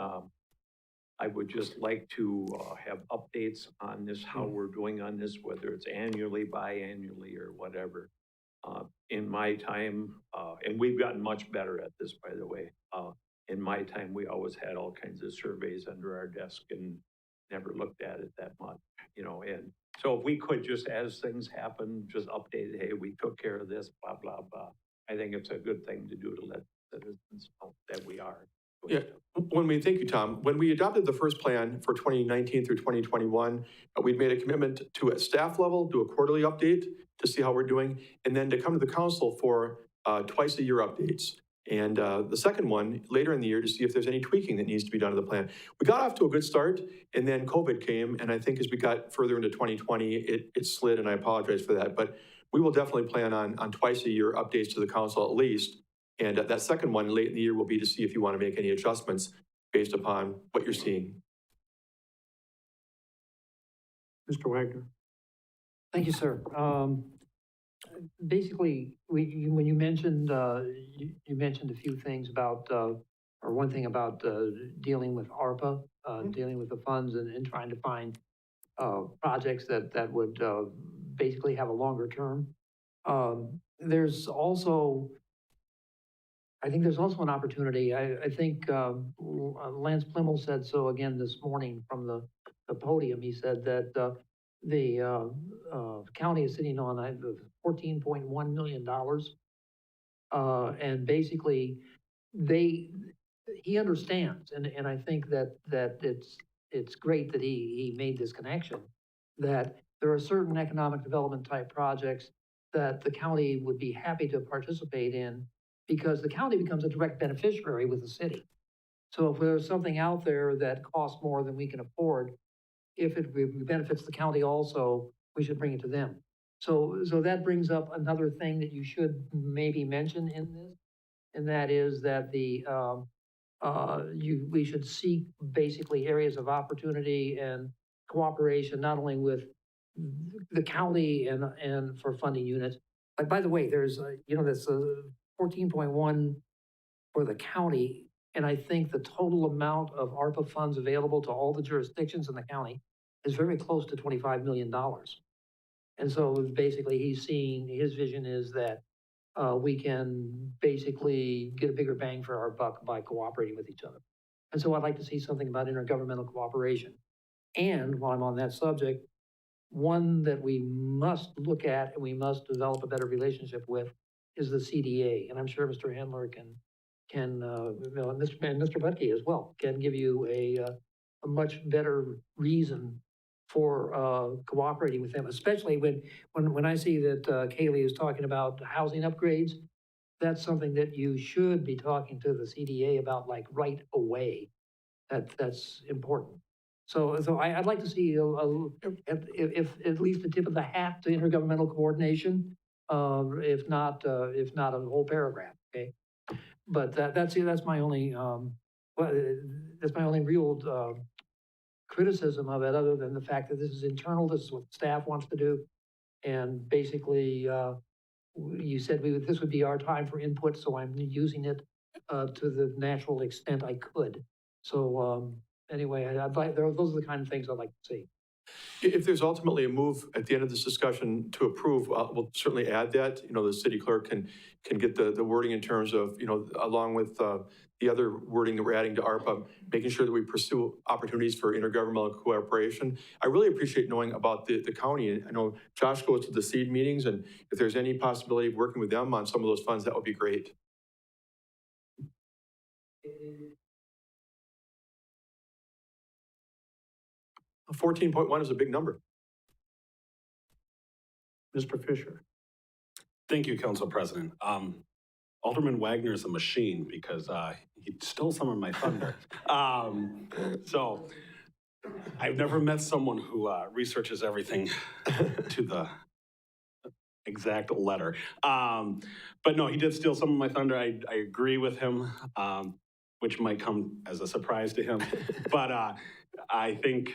I would just like to have updates on this, how we're doing on this, whether it's annually, biannually, or whatever. In my time, and we've gotten much better at this, by the way. In my time, we always had all kinds of surveys under our desk and never looked at it that much, and so if we could just, as things happen, just update, hey, we took care of this, blah, blah, blah. I think it's a good thing to do to let citizens know that we are. Yeah, thank you, Tom. When we adopted the first plan for 2019 through 2021, we'd made a commitment to, at staff level, do a quarterly update to see how we're doing, and then to come to the council for twice a year updates. And the second one, later in the year, to see if there's any tweaking that needs to be done to the plan. We got off to a good start, and then COVID came, and I think as we got further into 2020, it slid, and I apologize for that. But we will definitely plan on twice a year updates to the council at least. And that second one late in the year will be to see if you want to make any adjustments based upon what you're seeing. Mr. Wagner. Thank you, sir. Basically, when you mentioned, you mentioned a few things about, or one thing about dealing with ARPA, dealing with the funds and trying to find projects that would basically have a longer term. There's also, I think there's also an opportunity. I think Lance Plimmel said so again this morning from the podium. He said that the county is sitting on $14.1 million. And basically, he understands, and I think that it's great that he made this connection, that there are certain economic development type projects that the county would be happy to participate in, because the county becomes a direct beneficiary with the city. So if there's something out there that costs more than we can afford, if it benefits the county also, we should bring it to them. So that brings up another thing that you should maybe mention in this, and that is that we should seek basically areas of opportunity and cooperation, not only with the county and for funding units. But by the way, there's this 14.1 for the county, and I think the total amount of ARPA funds available to all the jurisdictions in the county is very close to $25 million. And so basically his vision is that we can basically get a bigger bang for our buck by cooperating with each other. And so I'd like to see something about intergovernmental cooperation. And while I'm on that subject, one that we must look at and we must develop a better relationship with is the CDA. And I'm sure Mr. Handler and Mr. Butke as well, can give you a much better reason for cooperating with them, especially when I see that Kaylee is talking about housing upgrades. That's something that you should be talking to the CDA about, like right away. That's important. So I'd like to see if at least the tip of the hat to intergovernmental coordination, if not a whole paragraph. Okay, but that's my only real criticism of it, other than the fact that this is internal. This is what staff wants to do, and basically, you said this would be our time for input, so I'm using it to the natural extent I could. So anyway, those are the kind of things I'd like to see. If there's ultimately a move at the end of this discussion to approve, we'll certainly add that. The city clerk can get the wording in terms of, along with the other wording that we're adding to ARPA, making sure that we pursue opportunities for intergovernmental cooperation. I really appreciate knowing about the county. I know Josh goes to the seed meetings, and if there's any possibility of working with them on some of those funds, that would be great. $14.1 is a big number. Mr. Fisher. Thank you, Council President. Alderman Wagner is a machine because he stole some of my thunder. So I've never met someone who researches everything to the exact letter. But no, he did steal some of my thunder. I agree with him, which might come as a surprise to him. But I think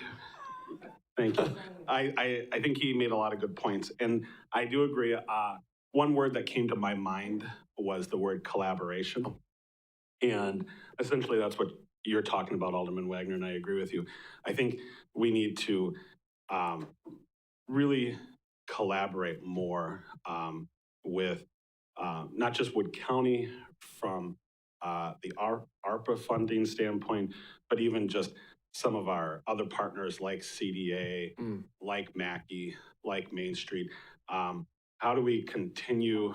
Thank you. I think he made a lot of good points, and I do agree. One word that came to my mind was the word collaboration. And essentially that's what you're talking about, Alderman Wagner, and I agree with you. I think we need to really collaborate more with not just Wood County from the ARPA funding standpoint, but even just some of our other partners like CDA, like Mackey, like Main Street. How do we continue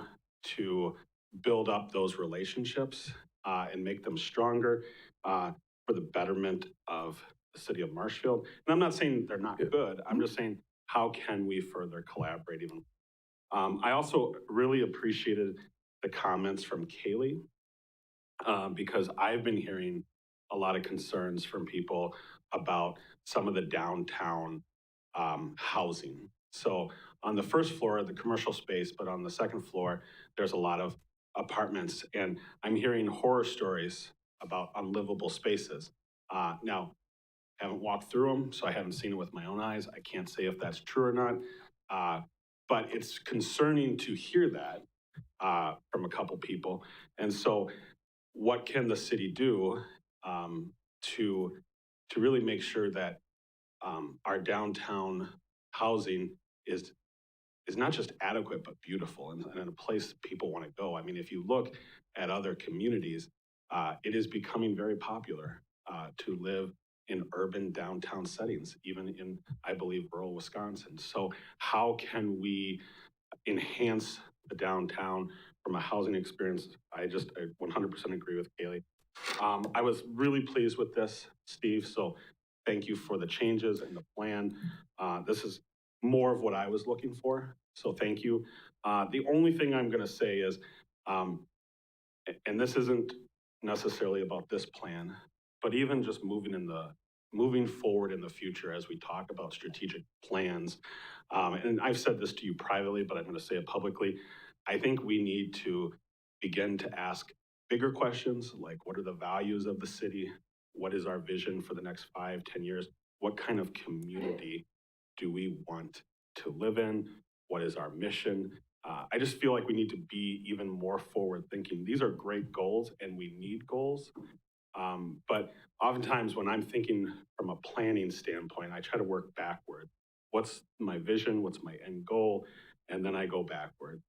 to build up those relationships and make them stronger for the betterment of the city of Marshfield? And I'm not saying they're not good. I'm just saying, how can we further collaborate even? I also really appreciated the comments from Kaylee because I've been hearing a lot of concerns from people about some of the downtown housing. So on the first floor of the commercial space, but on the second floor, there's a lot of apartments, and I'm hearing horror stories about unlivable spaces. Now, haven't walked through them, so I haven't seen it with my own eyes. I can't say if that's true or not, but it's concerning to hear that from a couple people. And so what can the city do to really make sure that our downtown housing is not just adequate, but beautiful and in a place people want to go? I mean, if you look at other communities, it is becoming very popular to live in urban downtown settings, even in, I believe, rural Wisconsin. So how can we enhance the downtown from a housing experience? I 100% agree with Kaylee. I was really pleased with this, Steve, so thank you for the changes and the plan. This is more of what I was looking for, so thank you. The only thing I'm gonna say is, and this isn't necessarily about this plan, but even just moving forward in the future as we talk about strategic plans, and I've said this to you privately, but I'm gonna say it publicly, I think we need to begin to ask bigger questions, like what are the values of the city? What is our vision for the next 5-10 years? What kind of community do we want to live in? What is our mission? I just feel like we need to be even more forward thinking. These are great goals and we need goals. But oftentimes when I'm thinking from a planning standpoint, I try to work backward. What's my vision? What's my end goal? And then I go backward.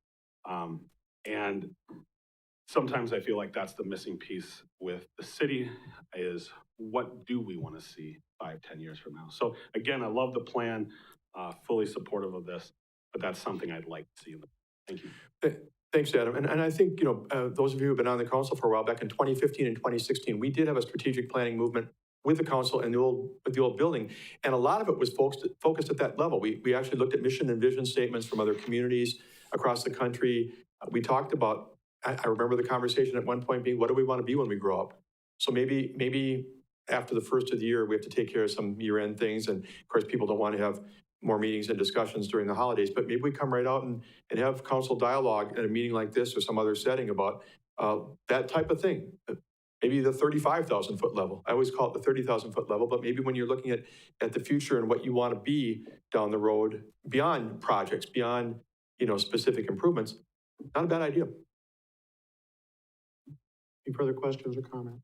And sometimes I feel like that's the missing piece with the city is what do we want to see 5-10 years from now? So again, I love the plan, fully supportive of this, but that's something I'd like to see. Thank you. Thanks, Adam. And I think, those of you who have been on the council for a while, back in 2015 and 2016, we did have a strategic planning movement with the council and the old building. And a lot of it was focused at that level. We actually looked at mission and vision statements from other communities across the country. We talked about, I remember the conversation at one point being, what do we want to be when we grow up? So maybe after the first of the year, we have to take care of some year-end things. And of course, people don't want to have more meetings and discussions during the holidays, but maybe we come right out and have council dialogue at a meeting like this or some other setting about that type of thing. Maybe the 35,000 foot level. I always call it the 30,000 foot level, but maybe when you're looking at the future and what you want to be down the road, beyond projects, beyond, specific improvements, not a bad idea. Any further questions or comments?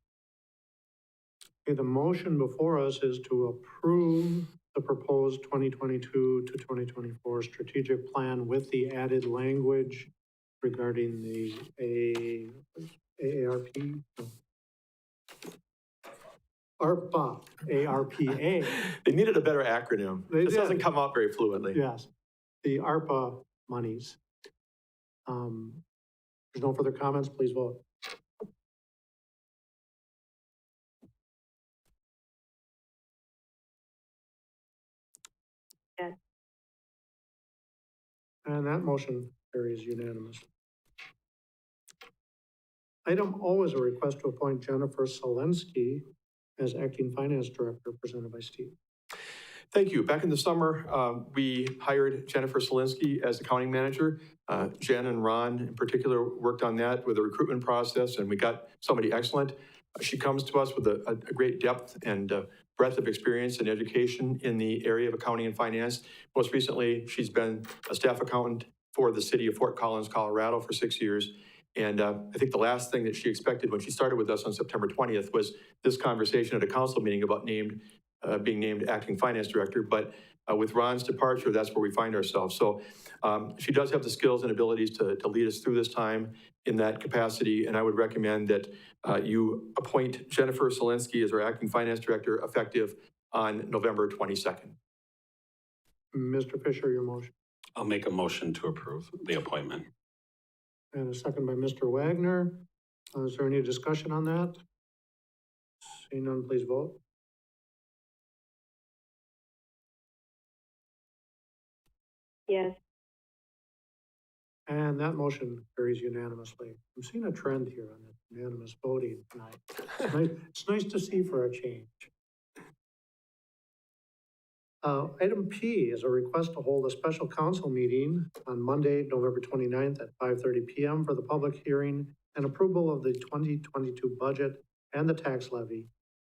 Okay, the motion before us is to approve the proposed 2022 to 2024 strategic plan with the added language regarding the AARP. ARPA. They needed a better acronym. This doesn't come out very fluently. Yes, the ARPA monies. There's no further comments, please vote. Yes. And that motion carries unanimously. Item O is a request to appoint Jennifer Selensky as acting finance director, presented by Steve. Thank you. Back in the summer, we hired Jennifer Selensky as accounting manager. Jen and Ron in particular worked on that with the recruitment process, and we got somebody excellent. She comes to us with a great depth and breadth of experience and education in the area of accounting and finance. Most recently, she's been a staff accountant for the city of Fort Collins, Colorado for 6 years. And I think the last thing that she expected when she started with us on September 20th was this conversation at a council meeting about being named acting finance director. But with Ron's departure, that's where we find ourselves. So she does have the skills and abilities to lead us through this time in that capacity. And I would recommend that you appoint Jennifer Solinsky as our acting finance director effective on November 22nd. Mr. Fisher, your motion. I'll make a motion to approve the appointment. And a second by Mr. Wagner. Is there any discussion on that? Seeing none, please vote. Yes. And that motion carries unanimously. I'm seeing a trend here on this unanimous voting tonight. It's nice to see for a change. Item P is a request to hold a special council meeting on Monday, November 29th at 5:30 PM for the public hearing and approval of the 2022 budget and the tax levy.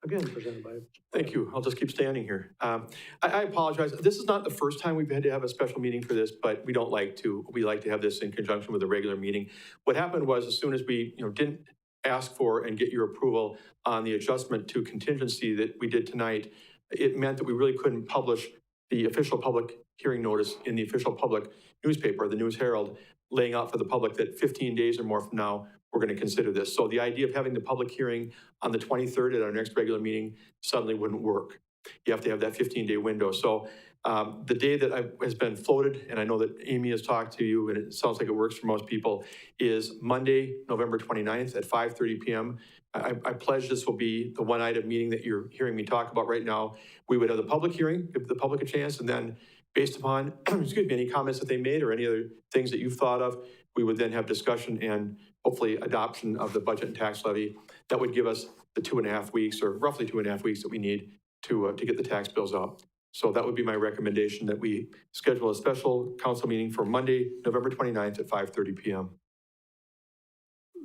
Again, presented by. Thank you. I'll just keep standing here. I apologize. This is not the first time we've had to have a special meeting for this, but we don't like to. We like to have this in conjunction with a regular meeting. What happened was, as soon as we didn't ask for and get your approval on the adjustment to contingency that we did tonight, it meant that we really couldn't publish the official public hearing notice in the official public newspaper, the News Herald, laying out for the public that 15 days or more from now, we're going to consider this. So the idea of having the public hearing on the 23rd at our next regular meeting suddenly wouldn't work. You have to have that 15-day window. So the day that has been floated, and I know that Amy has talked to you, and it sounds like it works for most people, is Monday, November 29th at 5:30 p.m. I pledge this will be the one item meeting that you're hearing me talk about right now. We would have the public hearing, give the public a chance, and then based upon, excuse me, any comments that they made or any other things that you've thought of, we would then have discussion and hopefully adoption of the budget and tax levy. That would give us the 2.5 weeks, or roughly 2.5 weeks that we need to get the tax bills out. So that would be my recommendation, that we schedule a special council meeting for Monday, November 29th at 5:30 p.m.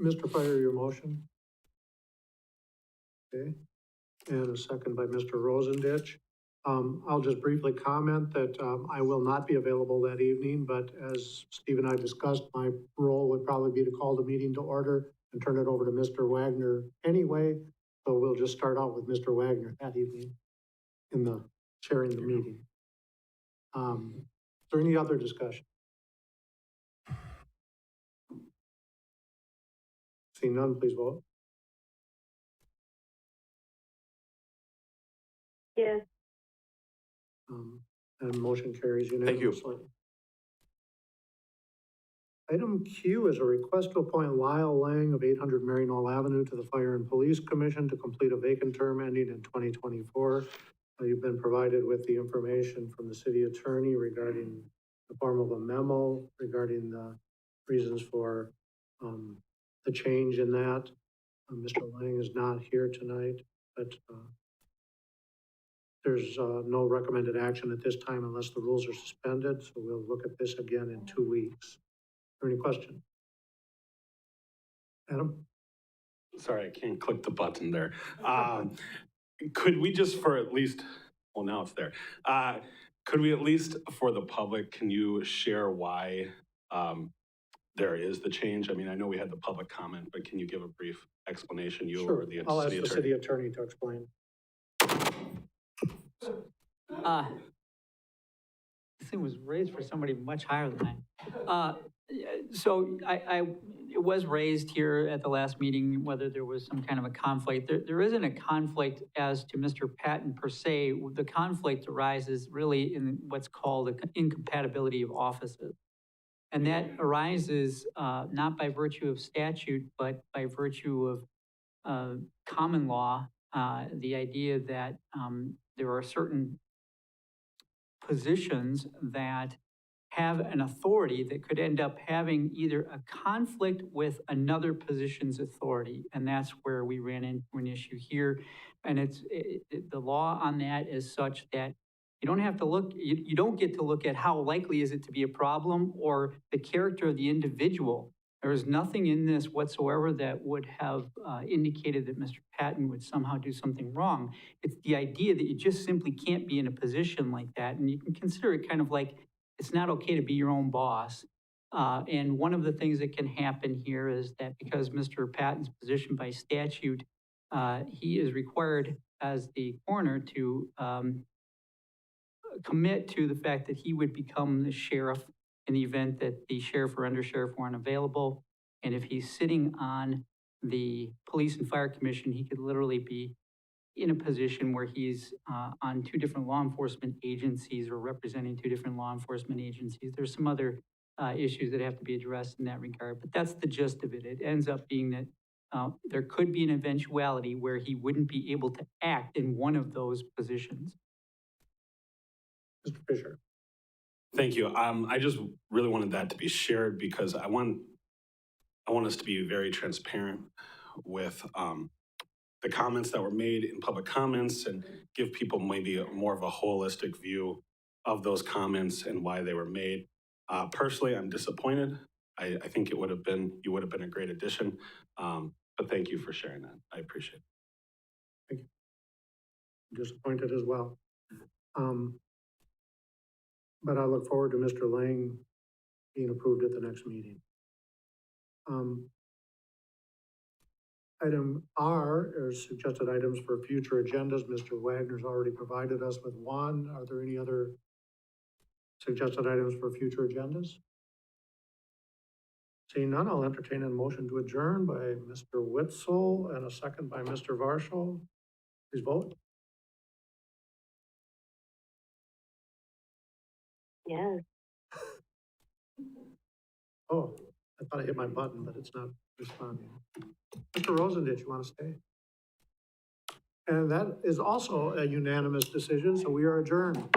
Mr. Fire, your motion. Okay, and a second by Mr. Rosendich. I'll just briefly comment that I will not be available that evening, but as Steve and I discussed, my role would probably be to call the meeting to order and turn it over to Mr. Wagner anyway. So we'll just start out with Mr. Wagner that evening in the chairing the meeting. Is there any other discussion? Seeing none, please vote. Yes. And motion carries Thank you. unanimously. Item Q is a request to appoint Lyle Lang of 800 Maryknoll Avenue to the Fire and Police Commission to complete a vacant term ending in 2024. You've been provided with the information from the city attorney regarding the form of a memo regarding the reasons for the change in that. Mr. Lang is not here tonight, but there's no recommended action at this time unless the rules are suspended. So we'll look at this again in 2 weeks. Are there any questions? Adam? Sorry, I can't click the button there. Could we just for at least, well, now it's there. Could we at least for the public, can you share why there is the change? I mean, I know we had the public comment, but can you give a brief explanation, you Sure. or the I'll ask city the attorney? city attorney to explain. This thing was raised for somebody much higher than I. So it was raised here at the last meeting, whether there was some kind of a conflict. There isn't a conflict as to Mr. Patton per se. The conflict arises really in what's called an incompatibility of offices. And that arises not by virtue of statute, but by virtue of common law. The idea that there are certain positions that have an authority that could end up having either a conflict with another position's authority. And that's where we ran into an issue here. And the law on that is such that you don't have to look, you don't get to look at how likely is it to be a problem or the character of the individual There was nothing in this whatsoever that would have indicated that Mr. Patton would somehow do something wrong. It's the idea that you just simply can't be in a position like that, and you can consider it kind of like it's not okay to be your own boss. And one of the things that can happen here is that because Mr. Patton's position by statute, he is required as the coroner to commit to the fact that he would become the sheriff in the event that the sheriff or undersheriff weren't available. And if he's sitting on the Police and Fire Commission, he could literally be in a position where he's on two different law enforcement agencies or representing two different law enforcement agencies. There's some other issues that have to be addressed in that regard, but that's the gist of it. It ends up being that there could be an eventuality where he wouldn't be able to act in one of those positions. Mr. Fisher. Thank you. I just really wanted that to be shared because I want us to be very transparent with the comments that were made in public comments and give people maybe more of a holistic view of those comments and why they were made. Personally, I'm disappointed. I think you would have been a great addition. But thank you for sharing that. I appreciate it. Thank you. Disappointed as well. But I look forward to Mr. Lang being approved at the next meeting. Item R is suggested items for future agendas. Mr. Wagner's already provided us with one. Are there any other suggested items for future agendas? Seeing none, I'll entertain a motion to adjourn by Mr. Witzel and a second by Mr. Varshall. Please vote. Yes. Oh, I thought I hit my button, but it's not responding. Mr. Rosendich, you want to stay? And that is also a unanimous decision, so we are adjourned.